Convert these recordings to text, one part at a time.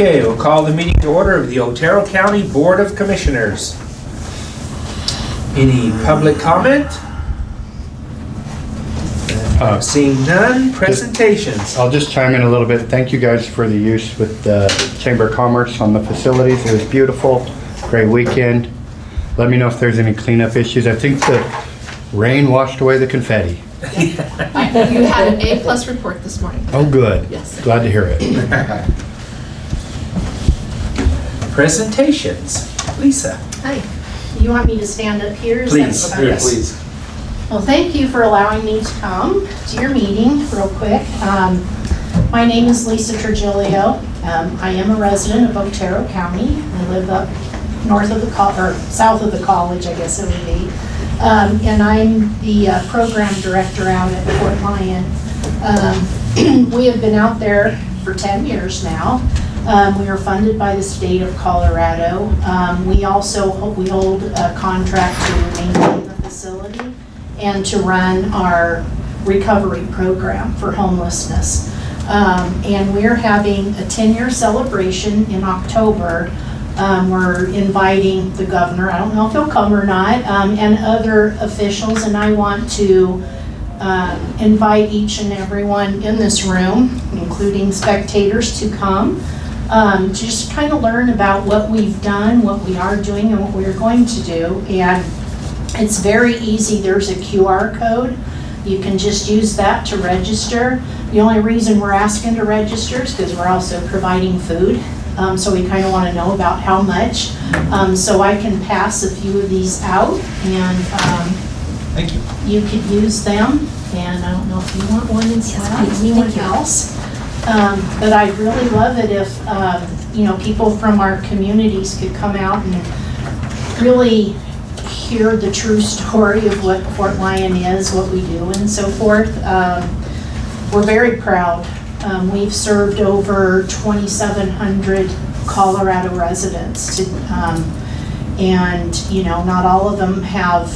Okay, we'll call the meeting to order of the Otero County Board of Commissioners. Any public comment? Seeing none, presentations. I'll just chime in a little bit. Thank you guys for the use with the Chamber of Commerce on the facilities. It was beautiful, great weekend. Let me know if there's any cleanup issues. I think the rain washed away the confetti. You had an A+ report this morning. Oh, good. Yes. Glad to hear it. Presentations. Lisa. Hi. You want me to stand up here? Is Please. that okay? Yes. Please. Well, thank you for allowing me to come to your meeting real quick. My name is Lisa Trigilio. I am a resident of Otero County. I live up north of the south of the college, I guess it would be. And I'm the program director out at Fort Lyon. We have been out there for 10 years now. We are funded by the state of Colorado. We hold a contract to maintain the facility and to run our recovery program for homelessness. And we're having a 10-year celebration in October. We're inviting the governor, I don't know if he'll come or not, and other officials, and I want to invite each and everyone in this room, including spectators, to come. To just kind of learn about what we've done, what we are doing, and what we're going to do. And it's very easy. There's a QR code. You can just use that to register. The only reason we're asking to register is because we're also providing food. So we kind of want to know about how much. So I can pass a few of these out, and Thank you. You could use them. And I don't know if you want one as well. Anyone else? But I'd really love it if people from our communities could come out and really hear the true story of what Fort Lyon is, what we do, and so forth. We're very proud. We've served over 2,700 Colorado residents, and not all of them have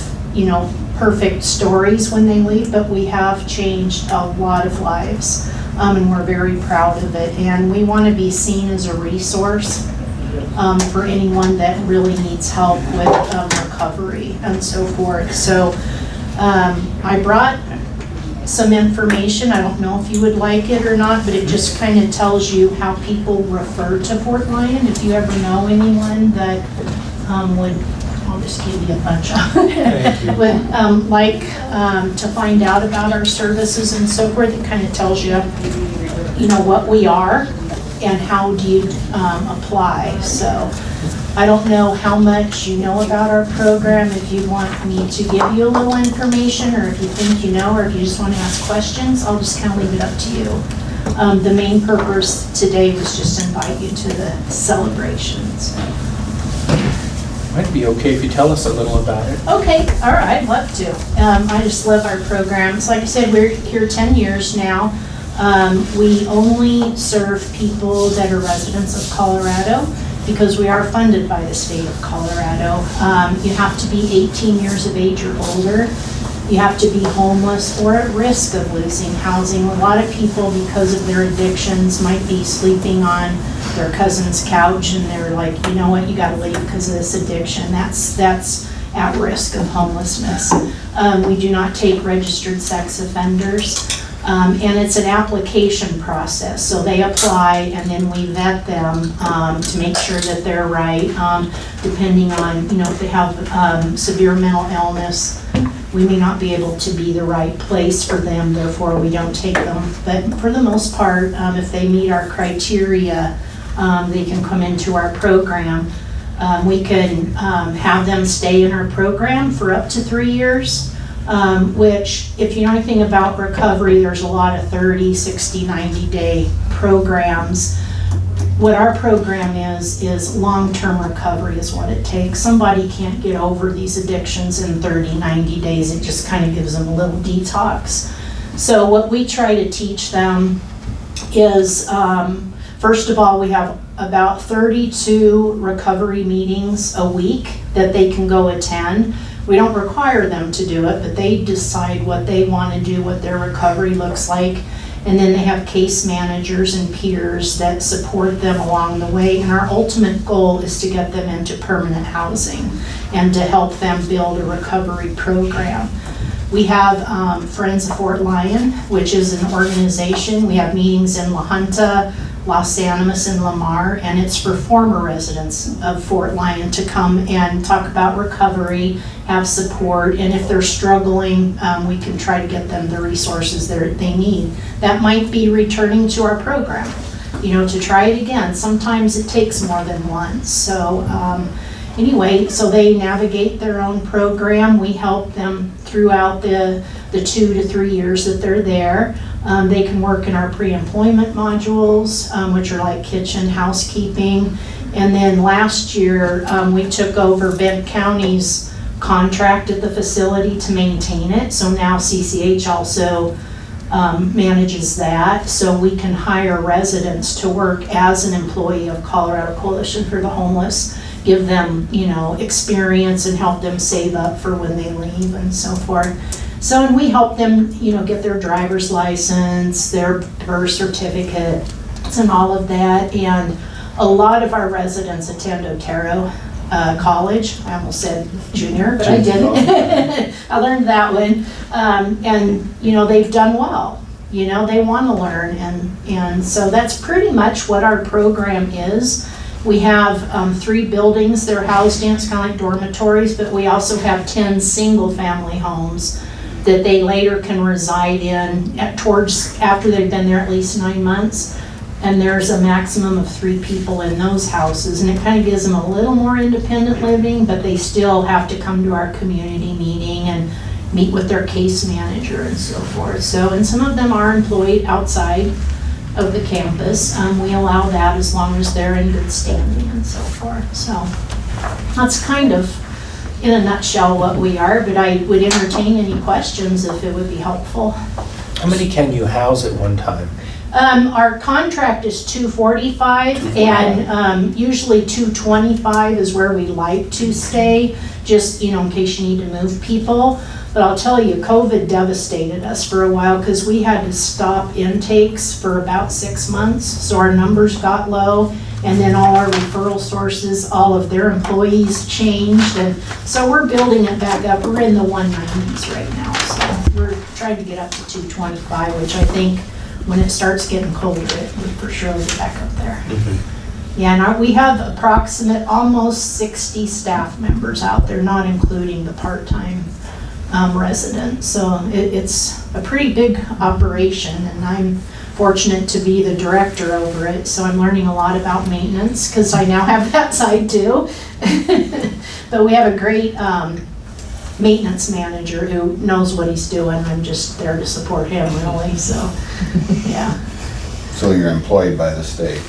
perfect stories when they leave, but we have changed a lot of lives. And we're very proud of it. And we want to be seen as a resource for anyone that really needs help with recovery and so forth. So I brought some information. I don't know if you would like it or not, but it just kind of tells you how people refer to Fort Lyon. If you ever know anyone that would, I'll just give you a bunch of would like to find out about our services and so forth. It kind of tells you, what we are and how do you apply. So I don't know how much you know about our program. If you want me to give you a little information, or if you think you know, or if you just want to ask questions, I'll just kind of leave it up to you. The main purpose today was just to invite you to the celebrations. Might be okay if you tell us a little about it. Okay, all right, love to. I just love our programs. Like I said, we're here 10 years now. We only serve people that are residents of Colorado because we are funded by the state of Colorado. You have to be 18 years of age or older. You have to be homeless or at risk of losing housing. A lot of people, because of their addictions, might be sleeping on their cousin's couch and they're like, you know what, you gotta leave because of this addiction. That's at risk of homelessness. We do not take registered sex offenders. And it's an application process. So they apply and then we vet them to make sure that they're right, depending on, if they have severe mental illness. We may not be able to be the right place for them, therefore we don't take them. But for the most part, if they meet our criteria, they can come into our program. We can have them stay in our program for up to 3 years, which if you know anything about recovery, there's a lot of 30, 60, 90-day programs. What our program is long-term recovery is what it takes. Somebody can't get over these addictions in 30, 90 days. It just kind of gives them a little detox. So what we try to teach them is, first of all, we have about 32 recovery meetings a week that they can go attend. We don't require them to do it, but they decide what they want to do, what their recovery looks like. And then they have case managers and peers that support them along the way. And our ultimate goal is to get them into permanent housing and to help them build a recovery program. We have Friends of Fort Lyon, which is an organization. We have meetings in La Junta, Los Animas, and Lamar, and it's for former residents of Fort Lyon to come and talk about recovery, have support, and if they're struggling, we can try to get them the resources they need. That might be returning to our program, to try it again. Sometimes it takes more than once. So anyway, so they navigate their own program. We help them throughout the 2 to 3 years that they're there. They can work in our pre-employment modules, which are like kitchen, housekeeping. And then last year, we took over Benton County's contract at the facility to maintain it. So now CCH also manages that. So we can hire residents to work as an employee of Colorado Coalition for the Homeless, give them, experience and help them save up for when they leave and so forth. So, and we help them, get their driver's license, their birth certificate, and all of that. And a lot of our residents attend Otero College. I almost said junior, but I didn't. I learned that one. And, they've done well. They want to learn. And so that's pretty much what our program is. We have 3 buildings they're housed in. It's kind of like dormitories, but we also have 10 single-family homes that they later can reside in after they've been there at least 9 months. And there's a maximum of 3 people in those houses. And it kind of gives them a little more independent living, but they still have to come to our community meeting and meet with their case manager and so forth. So, and some of them are employed outside of the campus. We allow that as long as they're in good standing and so forth. So that's kind of in a nutshell what we are, but I would entertain any questions if it would be helpful. How many can you house at one time? Our contract is 245 and usually 225 is where we like to stay, just in case you need to move people. But I'll tell you, COVID devastated us for a while because we had to stop intakes for about 6 months. So our numbers got low, and then all our referral sources, all of their employees changed. And so we're building it back up. We're in the 190s right now. So we're trying to get up to 225, which I think when it starts getting colder, it would for sure get back up there. Mm-hmm. Yeah, and we have approximate almost 60 staff members out there, not including the part-time resident. So it's a pretty big operation, and I'm fortunate to be the director over it. So I'm learning a lot about maintenance because I now have that side too. But we have a great maintenance manager who knows what he's doing. I'm just there to support him really, so yeah. So you're employed by the state?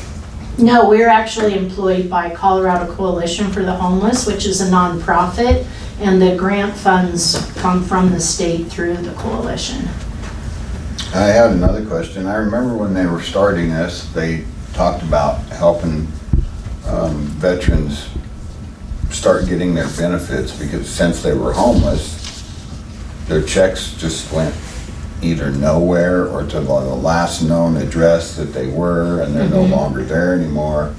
No, we're actually employed by Colorado Coalition for the Homeless, which is a nonprofit, and the grant funds come from the state through the coalition. I had another question. I remember when they were starting this, they talked about helping veterans start getting their benefits because since they were homeless, their checks just went either nowhere or to the last known address that they were, and they're no longer there anymore.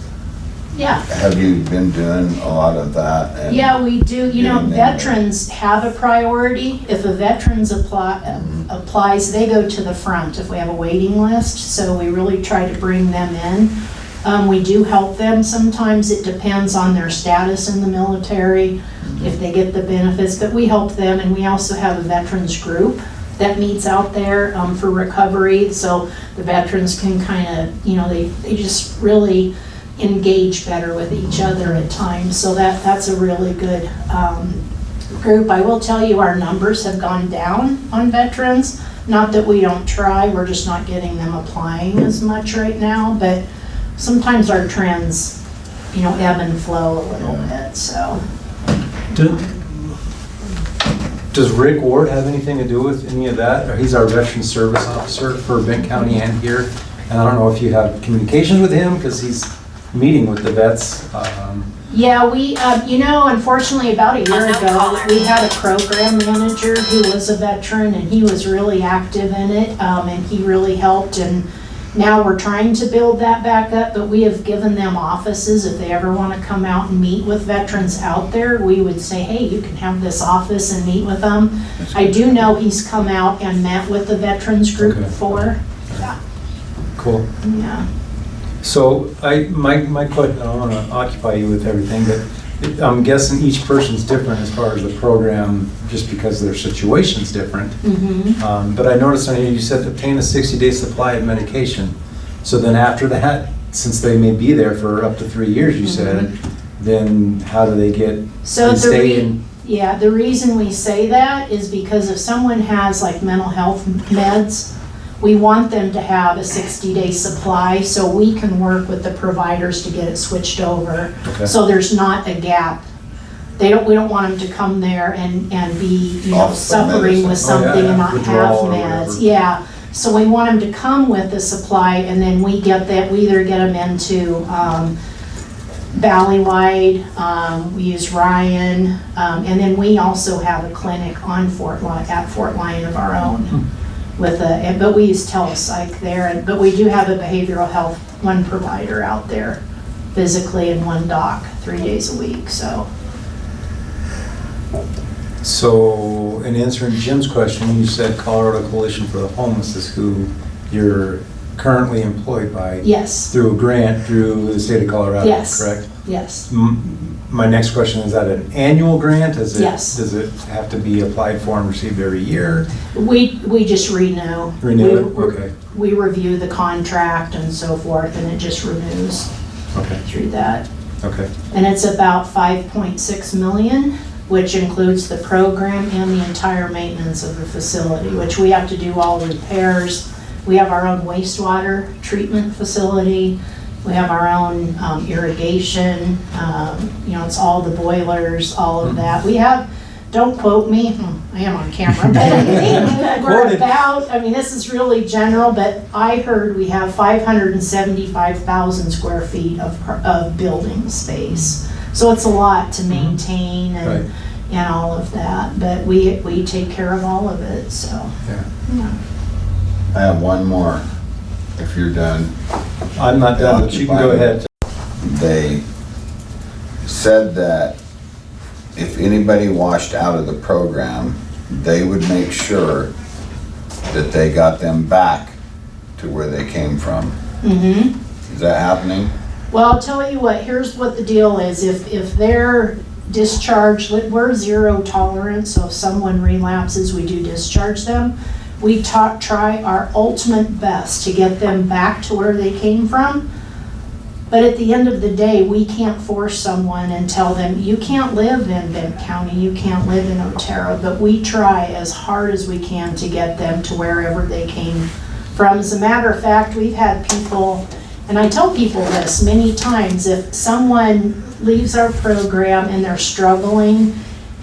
Yeah. Have you been doing a lot of that? And yeah, we do. Veterans have a priority. If a veterans applies, they go to the front if we have a waiting list. So we really try to bring them in. We do help them. Sometimes it depends on their status in the military, if they get the benefits, but we help them. And we also have a veterans group that meets out there for recovery. So the veterans can kind of, they just really engage better with each other at times. So that's a really good group. I will tell you our numbers have gone down on veterans. Not that we don't try, we're just not getting them applying as much right now, but sometimes our trends, ebb and flow a little bit, so. Does Rick Ward have anything to do with any of that? Or he's our Veteran Service Officer for Benton County and here. And I don't know if you have communications with him because he's meeting with the vets. Yeah, we, unfortunately, about a year ago, we had a program manager who was a veteran, and he was really active in it, and he really helped, and now we're trying to build that back up, but we have given them offices. If they ever want to come out and meet with veterans out there, we would say, hey, you can have this office and meet with them. I do know he's come out and met with the veterans group Okay. before. Yeah. Cool. Yeah. So my question, I don't want to occupy you with everything, but I'm guessing each person's different as far as the program, just because their situation's different. But I noticed on here, you said obtain a 60-day supply of medication. So then after that, since they may be there for up to 3 years, you said, then how do they get, So they stay in? Yeah, the reason we say that is because if someone has like mental health meds, we want them to have a 60-day supply so we can work with the providers to get it switched over. Okay. So there's not a gap. We don't want them to come there and be, Off the suffering with medicine. something and not have Withdrawal or meds. whatever. Yeah, so we want them to come with the supply, and then we either get them into Valleywide, we use Ryan, and then we also have a clinic on Fort Lyon of our own. But we use telepsych there, but we do have a behavioral health, one provider out there physically and one doc 3 days a week, so. So in answering Jim's question, you said Colorado Coalition for the Homeless is who you're currently employed by. Yes, Through a grant through the state of Colorado, Yes. correct? yes. My next question, is that an annual grant? Yes. Does it have to be applied for and received every year? We just renew. Renew it? Okay. We review the contract and so forth, and it just renews Okay, through that. okay. And it's about 5.6 million, which includes the program and the entire maintenance of the facility, which we have to do all repairs. We have our own wastewater treatment facility. We have our own irrigation. It's all the boilers, all of that. We have, don't quote me, I am on camera, but we're about, this is really general, but I heard we have 575,000 square feet of building space. So it's a lot to maintain and all of that, but we take care of all of it, so. Yeah. I have one more, if you're done. I'm not done, but you can go ahead. They said that if anybody washed out of the program, they would make sure that they got them back to where they came from. Is that happening? Well, I'll tell you what, here's what the deal is. If they're discharged, we're zero tolerance, so if someone relapses, we do discharge them. We try our ultimate best to get them back to where they came from. But at the end of the day, we can't force someone and tell them, you can't live in Benton County, you can't live in Otero, but we try as hard as we can to get them to wherever they came from. As a matter of fact, we've had people, and I tell people this many times, if someone leaves our program and they're struggling,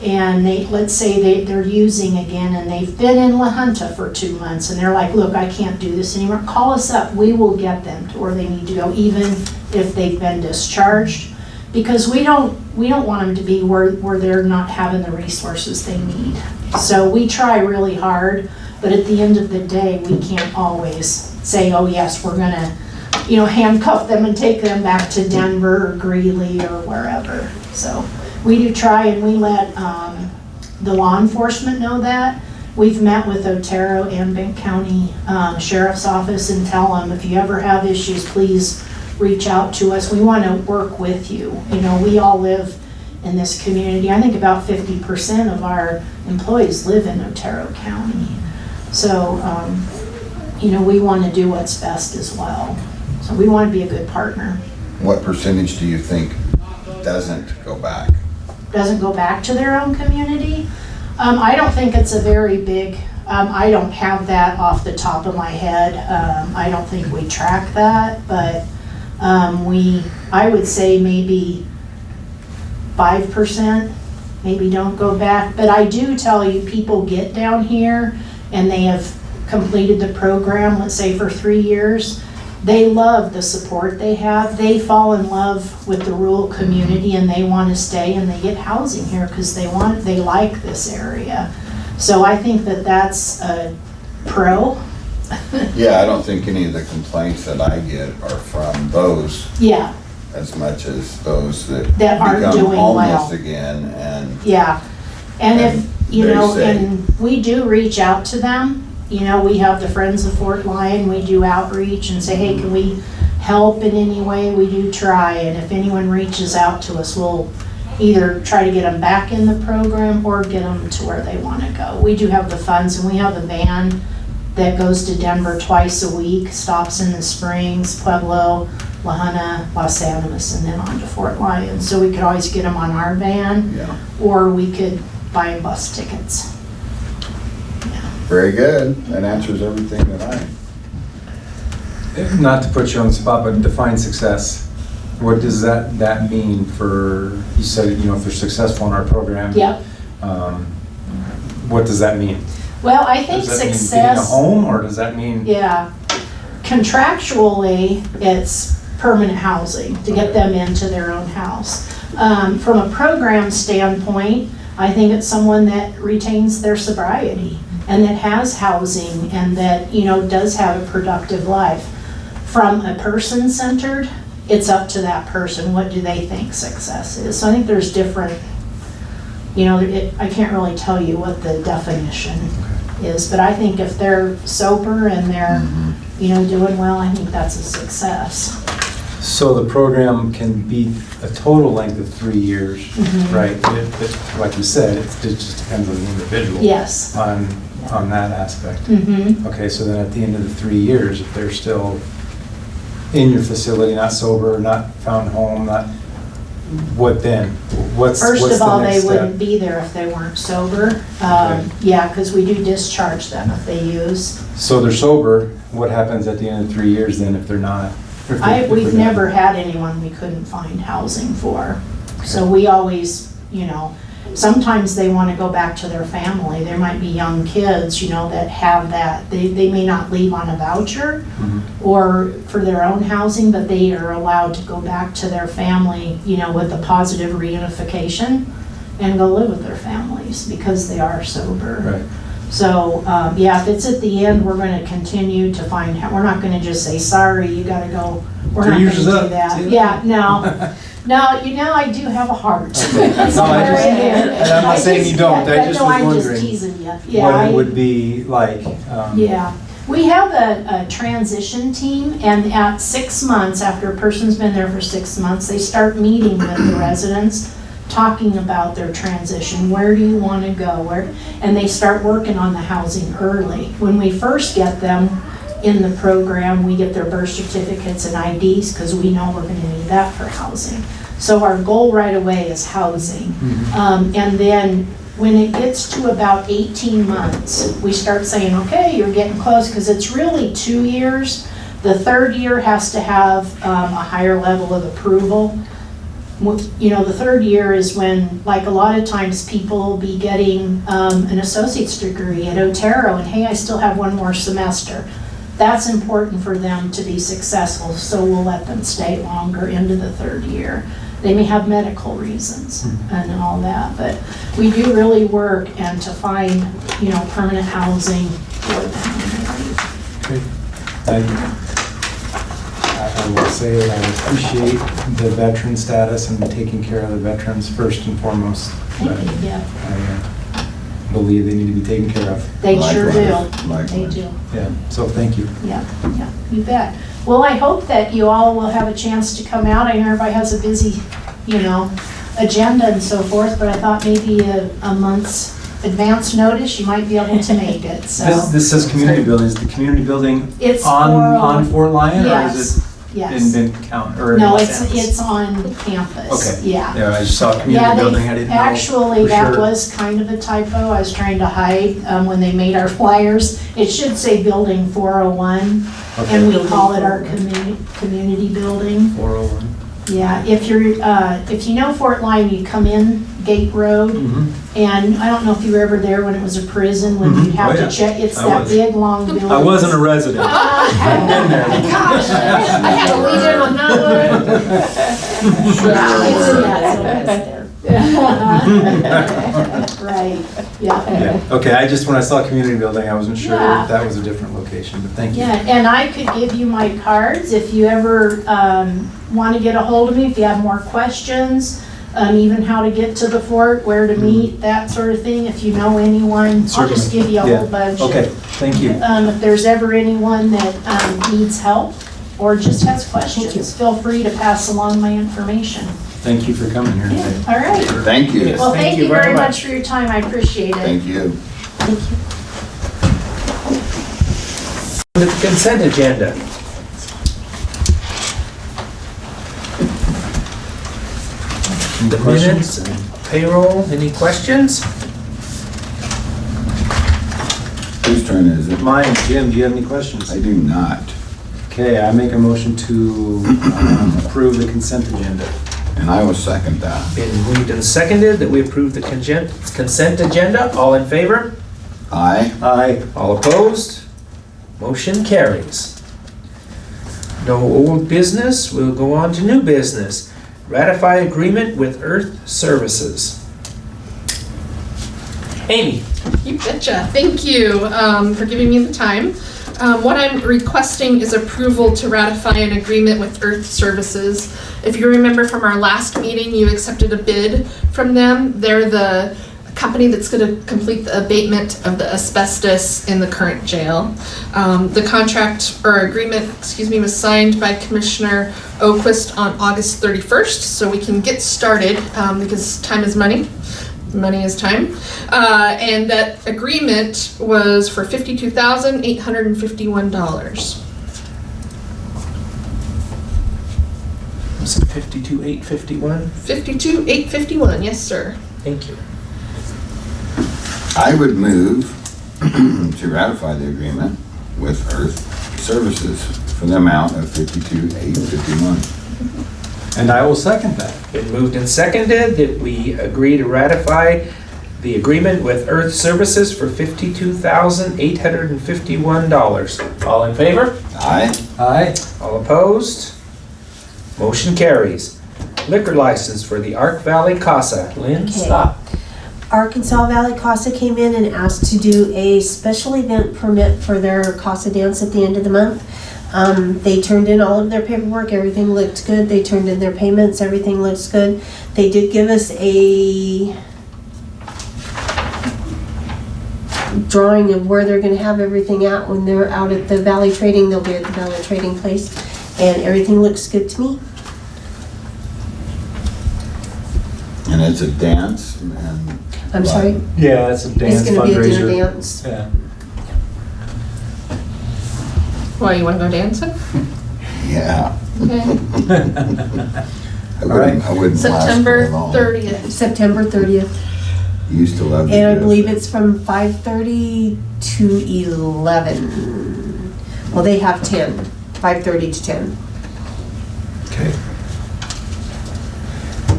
and let's say they're using again, and they've been in La Junta for 2 months, and they're like, look, I can't do this anymore, call us up, we will get them to where they need to go, even if they've been discharged, because we don't want them to be where they're not having the resources they need. So we try really hard, but at the end of the day, we can't always say, oh yes, we're gonna handcuff them and take them back to Denver or Greeley or wherever. So we do try, and we let the law enforcement know that. We've met with Otero and Benton County Sheriff's Office and tell them, if you ever have issues, please reach out to us. We want to work with you. We all live in this community. I think about 50% of our employees live in Otero County. So, we want to do what's best as well. So we want to be a good partner. What percentage do you think doesn't go back? Doesn't go back to their own community? I don't think it's a very big, I don't have that off the top of my head. I don't think we track that, but I would say maybe 5% maybe don't go back. But I do tell you, people get down here and they have completed the program, let's say for 3 years, they love the support they have. They fall in love with the rural community and they want to stay and they get housing here because they like this area. So I think that that's a pro. Yeah, I don't think any of the complaints that I get are from those Yeah, as much as those that aren't become doing homeless well. again and. Yeah. And if, you Very know, safe. and we do reach out to them. You know, we have the Friends of Fort Lyon, we do outreach and say, hey, can we help in any way? We do try, and if anyone reaches out to us, we'll either try to get them back in the program or get them to where they want to go. We do have the funds, and we have a van that goes to Denver twice a week, stops in the Springs, Pueblo, La Junta, Los Animas, and then on to Fort Lyon. So we could always get them on our van, Yeah, or we could buy bus tickets. very good. That answers everything that Not to put you on the spot, but define success. What does that mean for, you said, you know, if they're successful in our program? Yep. What does that mean? Well, I think Does that mean success. getting a home, or does that mean? Yeah. Contractually, it's permanent housing to get them into their own house. From a program standpoint, I think it's someone that retains their sobriety and that has housing and that, you know, does have a productive life. From a person-centered, it's up to that person. What do they think success is? So I think there's different, you know, I can't really tell you what the definition is, but I think if they're sober and they're, you know, doing well, I think that's a success. So the program can be a total length of 3 years, right? Like you said, it just depends on the individual. Yes. On that aspect. Mm-hmm. Okay, so then at the end of the 3 years, if they're still in your facility, not sober, not found home, not, what then? What's First the of all, they next wouldn't step? be there if they weren't sober. Okay. Yeah, because we do discharge them if they use. So they're sober, what happens at the end of 3 years then if they're not? We've never had anyone we couldn't find housing for. So we always, you know, sometimes they want to go back to their family. There might be young kids, you know, that have that. They may not leave on a voucher or for their own housing, but they are allowed to go back to their family, you know, with a positive reunification and go live with their families because they are sober. Right. So, yeah, if it's at the end, we're going to continue to find, we're not going to just say, sorry, you got to go. We're not 3 going to years do is up. that. See Yeah, no. No, you know, I do have a heart. Somewhere No, I just- in there. and I'm not saying you don't, I just No, was I'm wondering just teasing you. Yeah, What it would be like. yeah. We have a transition team, and at 6 months, after a person's been there for 6 months, they start meeting with the residents, talking about their transition. Where do you want to go? And they start working on the housing early. When we first get them in the program, we get their birth certificates and IDs because we know we're going to need that for housing. So our goal right away is housing. And then when it gets to about 18 months, we start saying, okay, you're getting close, because it's really 2 years. The third year has to have a higher level of approval. You know, the third year is when, like, a lot of times people will be getting an associate's degree at Otero, and hey, I still have one more semester. That's important for them to be successful, so we'll let them stay longer into the third year. They may have medical reasons and all that, but we do really work and to find, you know, permanent housing for them when they leave. Great. I will say that I appreciate the veteran status and taking care of the veterans first and foremost. Thank you, yeah. I believe they need to be taken care of. They sure do. Likewise. They do. Yeah, so thank you. Yeah, you bet. Well, I hope that you all will have a chance to come out. I know everybody has a busy, you know, agenda and so forth, but I thought maybe a month's advance notice, you might be able to make it, so. This says community building. Is the community building It's on Fort Lyon, or is it Yes. in Benton or in No, Los it's Angeles? on campus. Okay. Yeah. Yeah, I just saw Yeah, community building. I didn't know actually, for that sure. was kind of a typo. I was trying to hide when they made our flyers. It should say Building 401, Okay. and we call it our community building. 401. Yeah, if you know Fort Lyon, you come in Gate Road, and I don't know if you were ever there when it was a prison, when you have Oh, yeah. to check, it's I that was. big, long building. I wasn't a resident. I've been there. Gosh, I had to lead in on that Right, yeah. Yeah, okay, I just, when I saw community building, I wasn't sure Yeah. if that was a different location, but thank you. Yeah, and I could give you my cards if you ever want to get a hold of me, if you have more questions, even how to get to the fort, where to meet, that sort of thing. If you know anyone, I'll just Certainly. give you a Yeah. whole bunch. Okay, thank you. If there's ever anyone that needs help or just has questions, feel free to pass along my information. Thank you for coming here Yeah, today. all right. Thank you. Yes. Well, Thank thank you you very very much. much for your time. I appreciate it. Thank you. The consent agenda. The minutes, payroll, any questions? Whose turn is it? Mine, Jim, do you have any questions? I do not. Okay, I make a motion to approve the consent agenda. And I will second that. Been moved and seconded that we approve the consent agenda. All in favor? Aye. Aye. All opposed? Motion carries. No old business, we'll go on to new business. Ratify agreement with Earth Services. Amy, You betcha. Thank you for giving me the time. What I'm requesting is approval to ratify an agreement with Earth Services. If you remember from our last meeting, you accepted a bid from them. They're the company that's going to complete the abatement of the asbestos in the current jail. The contract or agreement, was signed by Commissioner Oquist on August 31st, so we can get started because time is money. Money is time. And that agreement was for $52,851. was it 52,851? $52,851, yes, sir. Thank you. I would move to ratify the agreement with Earth Services for the amount of $52,851. And I will second that. Been moved and seconded that we agree to ratify the agreement with Earth Services for $52,851. All in favor? Aye. Aye. All opposed? Motion carries. Liquor license for the Ark Valley Casa. Lynn, Okay. stop. Arkansas Valley Casa came in and asked to do a special event permit for their Casa dance at the end of the month. They turned in all of their paperwork, everything looked good. They turned in their payments, everything looks good. They did give us a drawing of where they're gonna have everything at when they're out at the Valley Trading. They'll be at the Valley Trading place, and everything looks good to me. And it's a dance and. I'm sorry? Yeah, it's a dance It's gonna be a dinner fundraiser. dance. Yeah. Why, you want to go dancing? Yeah. Okay. I All right. wouldn't last September very long. 30th. September 30th. Used to love the And I gift. believe it's from 5:30 to 11. Well, they have 10, 5:30 to 10. Okay.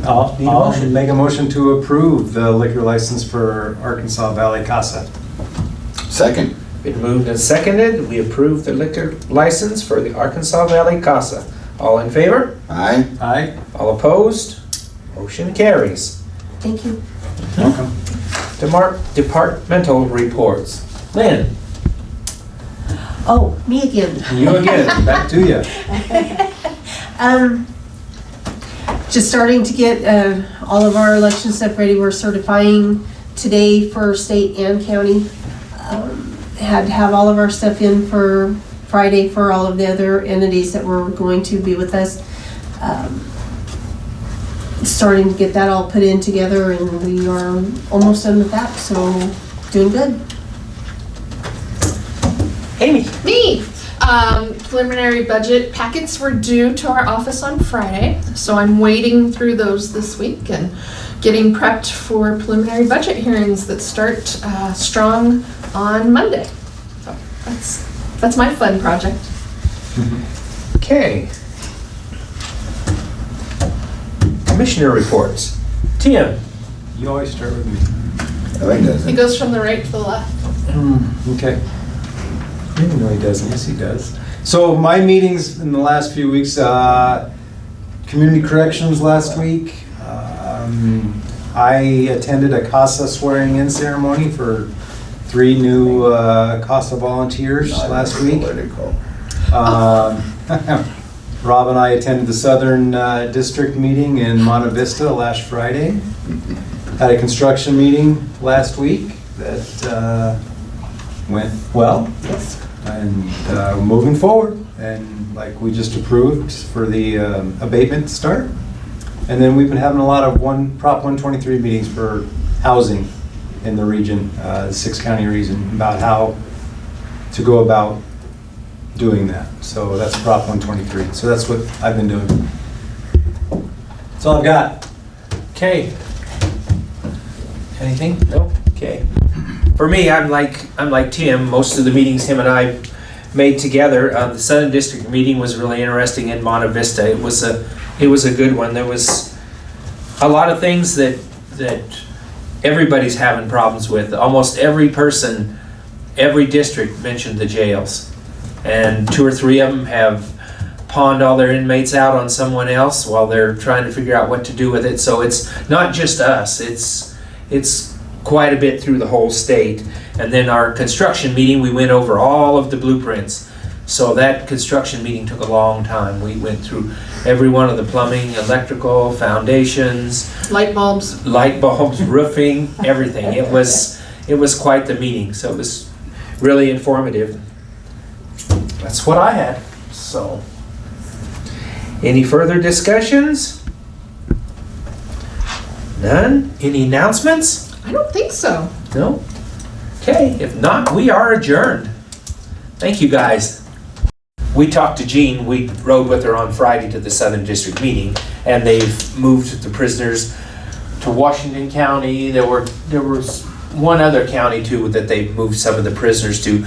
Need a I'll motion? make a motion to approve the liquor license for Arkansas Valley Casa. Second. Been moved and seconded. We approve the liquor license for the Arkansas Valley Casa. All in favor? Aye. Aye. All opposed? Motion carries. Thank you. Welcome. Departmental reports. Lynn, Oh, me again. you again. Back to you. Just starting to get all of our election stuff ready. We're certifying today for state and county. Had to have all of our stuff in for Friday for all of the other entities that were going to be with us. Starting to get that all put in together, and we are almost done with that, so doing good. Amy. Me. Preliminary budget packets were due to our office on Friday, so I'm wading through those this week and getting prepped for preliminary budget hearings that start strong on Monday. So that's my fun project. Okay. commissioner reports. Tim? You always start with me. I think that's It it. goes from the right to the left. Okay. No, he doesn't. Yes, he does. So my meetings in the last few weeks, community corrections last week. I attended a CASA swearing-in ceremony for 3 new CASA volunteers Not last week. Political. Rob and I attended the Southern District meeting in Monte Vista last Friday. Had a construction meeting last week that went well. And moving forward. And like we just approved for the abatement to start. And then we've been having a lot of Prop 123 meetings for housing in the region, the 6-county region, about how to go about doing that. So that's Prop 123. So that's what I've been doing. That's all I've got. Okay. Anything? No? Okay. For me, I'm like Tim. Most of the meetings him and I made together. The Southern District meeting was really interesting in Monte Vista. It was a good one. There was a lot of things that everybody's having problems with. Almost every person, every district mentioned the jails, and 2 or 3 of them have pawned all their inmates out on someone else while they're trying to figure out what to do with it. So it's not just us. It's quite a bit through the whole state. And then our construction meeting, we went over all of the blueprints. So that construction meeting took a long time. We went through every one of the plumbing, electrical, foundations, Light bulbs. roofing, everything. It was quite the meeting. So it was really informative. That's what I had. So, any further discussions? None? Any announcements? I don't think so. No? Okay, if not, we are adjourned. Thank you, guys. We talked to Jean, we rode with her on Friday to the Southern District meeting, and they've moved the prisoners to Washington County. There was one other county too that they moved some of the prisoners to,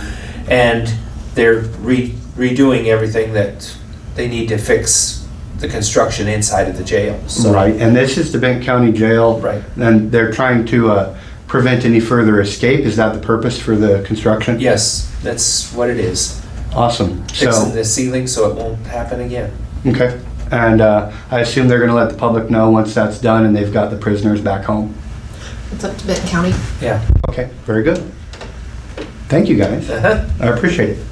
and they're redoing everything that they need to fix the construction inside of the jail. So, Right, and this is the Benton County Jail. Right. And they're trying to prevent any further escape. Is that the purpose for the construction? yes, that's what it is. Awesome. Fixing So, the ceiling so it won't happen again. okay. And I assume they're going to let the public know once that's done and they've got the prisoners back home. It's up to Benton County. Yeah. Okay, very good. Thank you, guys. Uh-huh. I appreciate it.